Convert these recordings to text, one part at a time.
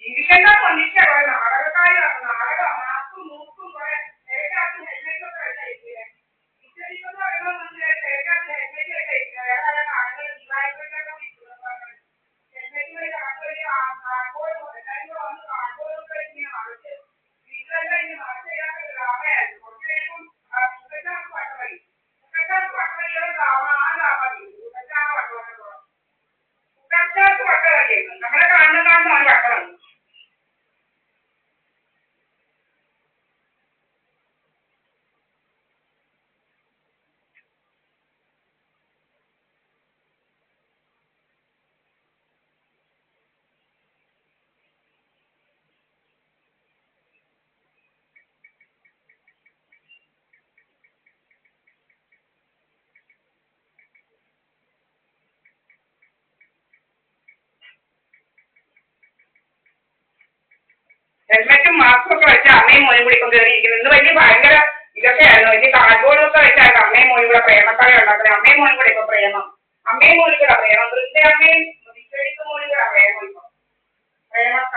ജീവിക്കേണ്ട മനുഷ്യ കുറെ നാടകക്കാരിയാണ്. നാടകം മാസ്കും മൂക്കും കുറെ തിരക്കകത്ത് ഹെൽമെറ്റ് ഒക്കെ വെച്ചായിരിക്കും. ഇതെന്ന് പറയുമ്പോൾ തിരക്കകത്ത് ഹെൽമെറ്റ് വെച്ചായിരിക്കും. വേറെ ആളുകൾ ദിവാലിക്കൊക്കെ ഹെൽമെറ്റ് വെച്ച് ആളുകൾ കാർഡ്ബോർഡ് എല്ലാവരും കൂടെ വന്ന് കാർഡ്ബോർഡൊക്കെ ഇങ്ങനെ മറിച്ച് വീട്ടിലെല്ലാം ഇങ്ങനെ മറിച്ച് ചെയ്യാത്തൊരു ഡ്രാമയായിരുന്നു. കുറച്ച് കഴിയുമ്പം മുഖച്ചാർക്ക് പട്ടവഴി മുഖച്ചാർക്ക് പട്ടവഴിയുടെ ഡ്രാമ ആ ഡ്രാമ മുഖച്ചാർക്ക് പട്ടവഴി മുഖച്ചാർക്ക് പട്ടവഴിയായിരുന്നു. നമ്മളെ കാണുന്നതാണ് പട്ടവഴി. ഹെൽമെറ്റും മാസ്കും ഒക്കെ വെച്ച് അമ്മയും മോനും കൂടി ഇപ്പം കയറിയിരിക്കുന്നു. ഇന്ന് വലിയ ഭയങ്കര ഇതൊക്കെ ആയിരുന്നു. വലിയ കാർഡ്ബോർഡൊക്കെ വെച്ചായിരുന്നു അമ്മയും മോനും കൂടെ പ്രേമക്കഥ ഉണ്ടാക്കുന്നത്. അമ്മയും മോനും കൂടെ ഇപ്പൊ പ്രേമം. അമ്മയും മോനും കൂടെ പ്രേമം. വൃദ്ധ അമ്മയും വിശ്വജിത്ത് മോനും കൂടെ പ്രേമം. ഇപ്പൊ പ്രേമക്കഥ.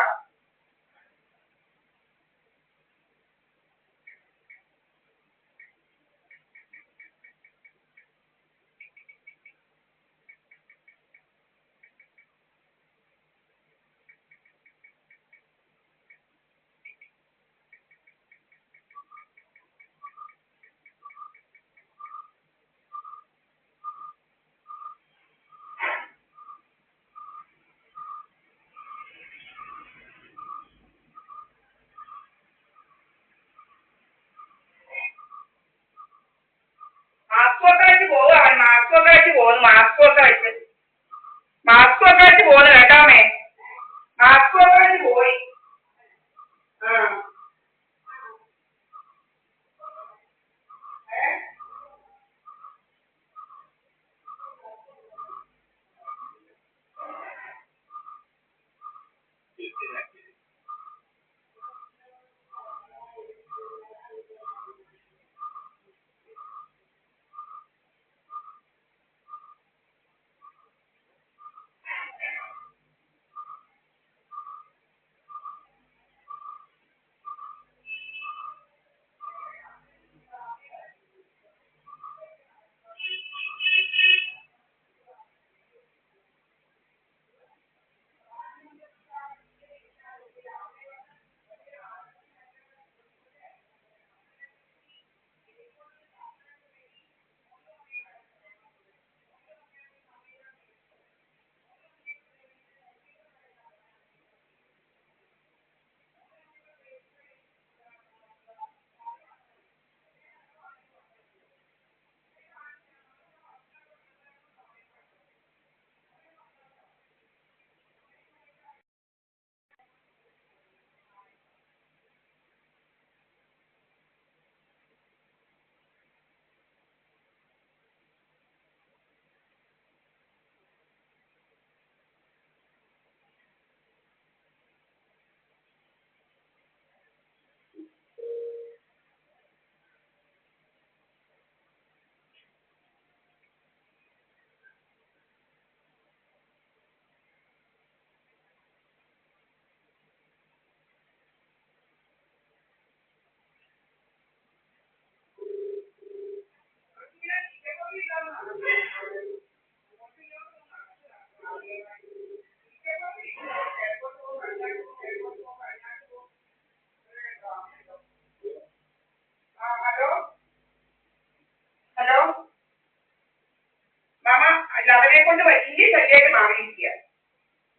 കൊണ്ട് വലിയ ശല്യമായിട്ട് മാറിയിരിക്കുക.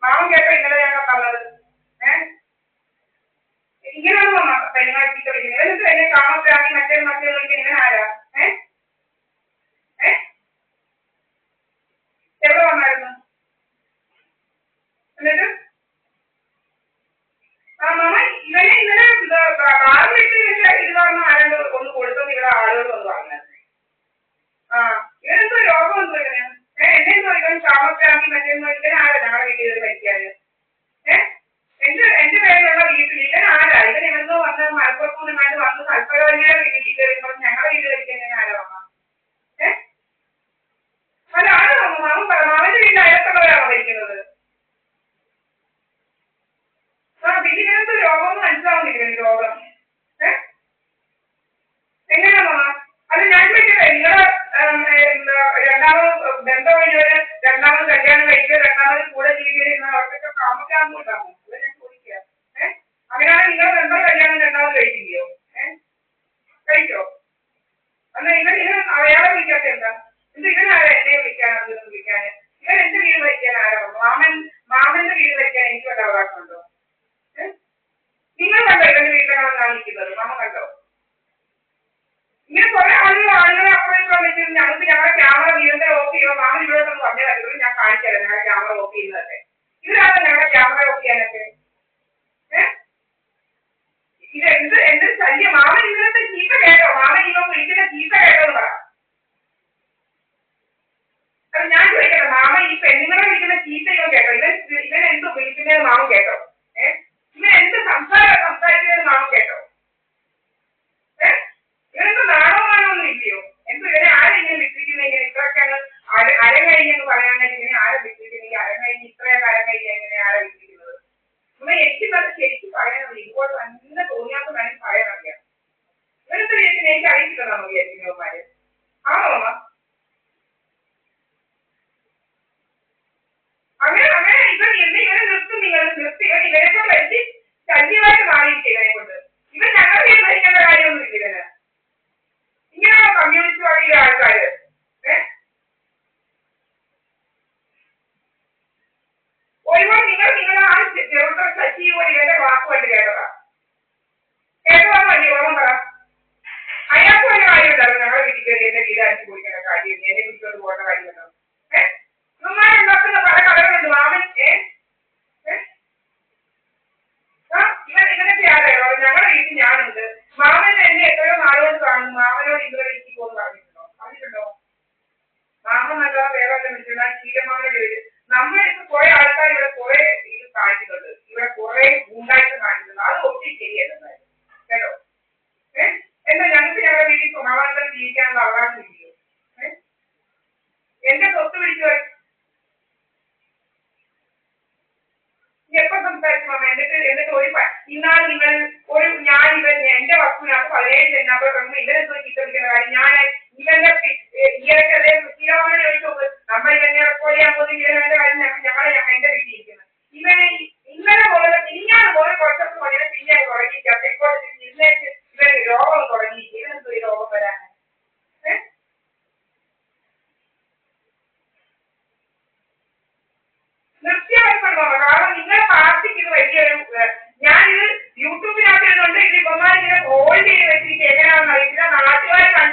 മാമൻ കേട്ടോ ഇന്നലെ ഞങ്ങൾ പറഞ്ഞത്? ഇങ്ങനെയാണ് പെരുമാറ്റിട്ട് വിളിക്കുന്നത്. എന്നിട്ട് എന്നെ കാമപ്രാണി മറ്റേ വിളിക്കുന്ന ഇങ്ങനെ ആരാ? എവിടെ വന്നായിരുന്നു? എന്നിട്ട് മാമ ഇവനെ ഇന്നലെ കാറ് വെച്ച് ഇത് കാരണം ആരാണ്ട് ഒന്ന് കൊടുത്തെന്ന് ഇവിടെ ആളുകൾ വന്ന് പറഞ്ഞത്. ഇവനെന്തോ രോഗം എന്തോ ഇവന്? എന്നെന്തോ ഇവൻ കാമപ്രാണി മറ്റേന്ന് ഇവൻ ആരാ ഞങ്ങളുടെ വീട്ടിൽ മരിക്കാന്? എന്റെ പേരിലുള്ള വീട്ടിൽ ഇവൻ ആരാ? ഇവൻ എവിടെന്നോ വന്ന് മലപ്പുറത്തുനിന്ന് കണ്ട് വന്ന് കൽപ്പകവലിയുടെ വീട്ടിൽ വരുമ്പോൾ ഞങ്ങളുടെ വീട്ടിൽ കഴിക്കാൻ ആരാ വന്ന? അല്ല ആര് വന്നു? മാമന്റെ വീട്ടിൽ അയൽത്തുള്ളവരാണോ കഴിക്കുന്നത്? പിന്നെ ഇങ്ങനത്തെ രോഗമൊന്നും മനസ്സിലാവുന്നില്ല. രോഗം എങ്ങനെയാ മാമ? അത് ഞാൻ ചോദിക്കട്ടെ, നിങ്ങള് രണ്ടാമത് ബന്ധം കഴിഞ്ഞവര് രണ്ടാമത് കല്യാണം കഴിക്കുക, രണ്ടാമത് കൂടെ ജീവിക്കുന്ന അവർക്കൊക്കെ കാമക്രാന്തം ഉണ്ടാകും. അത് ഞാൻ ചോദിക്കുക. അങ്ങനെയാണ് നിങ്ങളെ ബന്ധം കല്യാണം രണ്ടാമത് കഴിക്കില്ലയോ? കഴിക്കോ? അല്ല ഇവൻ അയാളെ വിളിക്കാത്ത എന്താ? ഇത് ഇവനാരാ എന്നെ വിളിക്കാനൊന്നും വിളിക്കാന്? ഇവൻ എന്റെ വീട് വയ്ക്കാൻ ആരാ? മാമന്റെ വീട് വയ്ക്കാൻ എനിക്ക് വല്ല അവകാശമുണ്ടോ? നിങ്ങൾ കണ്ടോ ഇവന്റെ വീട്ടിലാണ് കാണിക്കുന്നത്? മാമ കണ്ടോ? ഇങ്ങനെ കുറെ ആളുകളെ അപ്പുറം വെച്ചിട്ട് ഞങ്ങൾക്ക് ഞങ്ങളുടെ ക്യാമറ വീടിന്റെ ഓഫ് ചെയ്യുമ്പോൾ മാമൻ ഇവിടോട്ടൊന്ന് പറഞ്ഞു തരുന്നത് ഞാൻ കാണിച്ചത് ഞങ്ങളുടെ ക്യാമറ ഓഫ് ചെയ്യുന്നതൊക്കെ. ഇവരാണ് ഞങ്ങളുടെ ക്യാമറ ഓഫ് ചെയ്യാനൊക്കെ. ഇത് എന്ത് ശല്യം! മാമൻ ഇന്നത്തെ ചീത്ത കേട്ടോ? മാമൻ ഇവൻ വിളിക്കുന്ന ചീത്ത കേട്ടോ എന്ന് പറ. അത് ഞാൻ ചോദിക്കട്ടെ, മാമൻ ഈ പെണ്ണുങ്ങളെ വിളിക്കുന്ന ചീത്ത ഇവൻ കേട്ടോ? ഇവൻ എന്ത് വിളിക്കുന്നത് മാമൻ കേട്ടോ? ഇവൻ എന്ത് സംസാരിക്കുന്നത് മാമൻ കേട്ടോ? ഇവനെന്ത് നാടകമാണോന്നും ഇല്ലയോ? എന്ത് ഇവനെ ആരെങ്കിലും വിട്ടിരിക്കുന്നെങ്കിൽ ഇത്രയൊക്കെ അരങ്ങഴിഞ്ഞെന്ന് പറയാനായിട്ട് ഇവനെ ആരെ വിട്ടിരിക്കുന്നെങ്കിൽ അരങ്ങഴിഞ്ഞ് ഇത്രയൊക്കെ അരങ്ങഴിഞ്ഞ എങ്ങനെ ആരെ വിട്ടിരിക്കുന്നത്? ഇവൻ എനിക്കത് ശരിക്കും പറയാനുള്ളൂ. ഇതുപോലെ തന്നെ തോന്നിയാത്ത കാര്യം പറയാനറിയാം. ഇവനത്തെ വിചാരിക്കുന്ന എനിക്ക് അറിയിച്ചില്ലെന്നാണോ വിചാരിക്കുന്നവന്മാര്? ആണോ അമ്മ? അങ്ങനെ ഇവനെ നിർത്തും. നിങ്ങൾ നിർത്തി ഇവനെ കൊണ്ട് വലിയ ശല്യമായിട്ട് മാറിയിരിക്കും. ഇവനെ കൊണ്ട് ഇവൻ ഞങ്ങളുടെ വീട്ടിൽ ഭരിക്കേണ്ട കാര്യമൊന്നും ഇല്ല. ഇവന് ഇങ്ങനെയാണോ കമ്മ്യൂണിസ്റ്റ് പാർട്ടിയിലെ ആൾക്കാര്? ഒരുപാട് നിങ്ങളാണ് ചെറുപ്പം ശശി പോലെ ഇവന്റെ വാക്കുമായിട്ട് കേട്ടതാ. കേട്ടതാന്ന് വലിയ ഓർമ്മ പറ. അയാൾക്ക് വല്ല കാര്യം ഉണ്ടാവും ഞങ്ങളുടെ വീട്ടിൽ കയറി എന്റെ വീട് അടിച്ചു കുടിക്കേണ്ട കാര്യം, എന്നെ വിളിച്ചോണ്ട് പോകേണ്ട കാര്യമുണ്ടോ? ഉണ്ടാക്കുന്ന പല കഥകളുണ്ട് മാമൻ. ഇവനൊക്കെ ആരായോ? ഞങ്ങളുടെ വീട്ടിൽ ഞാനുണ്ട്. മാമൻ എന്നെ എത്രയോ നാളുകൊണ്ട് കാണുന്നു. മാമനോട് ഇതുവരെ എനിക്ക് പോകുന്നു പറഞ്ഞിട്ടുണ്ടോ? മാമൻ നല്ലതാ വേറെ വല്ല വിളിച്ചിട്ടുള്ള ശീലമാമനോട് ചോദിച്ചു. നമ്മളിപ്പോ കുറെ ആൾക്കാർ ഇവിടെ കുറെ ഇത് കാണിക്കുന്നുണ്ട്. ഇവിടെ കുറെ ഗുണ്ടായിട്ട് കാണിക്കുന്നുണ്ട്. അത് ഒത്തിരി ശരിയല്ല കേട്ടോ. എന്താ ഞങ്ങൾക്ക് ഞങ്ങളുടെ വീട്ടിൽ സമാധാനത്തിൽ ജീവിക്കാനുള്ള അവകാശം ഇല്ലയോ? എന്റെ സ്വത്ത് പിടിച്ചു എപ്പോ സംസാരിച്ചു മാമ? എന്നിട്ട് ഒരു ഇന്നാൾ നിങ്ങൾ ഞാൻ എന്റെ വസ്തുവിനകത്ത് 17 സെന്റിനകത്ത് കിടന്നു ഇവരെന്തോ ചീത്ത വിളിക്കുന്ന കാര്യം ഞാൻ ഇവന്റെ ഈയൊക്കെ അതേ സ്ഥിരമായി ചോദിച്ചു നോക്ക്. നമ്മൾ ഇവനെ റെക്കോർഡ് ചെയ്യാൻ പോകുന്ന ഇവന്റെ കാര്യം ഞങ്ങളെ എന്റെ വീട്ടിൽ ഇരിക്കുന്നത്. ഇവനെ ഇന്നലെ പോലെ പിന്നെയാണ് പോലെ കുറച്ചൊക്കെ മകനെ പിന്നെ തുടങ്ങിയിട്ട് ഇന്നേക്ക് ഇവന് രോഗം തുടങ്ങിയിട്ട് ഇവന്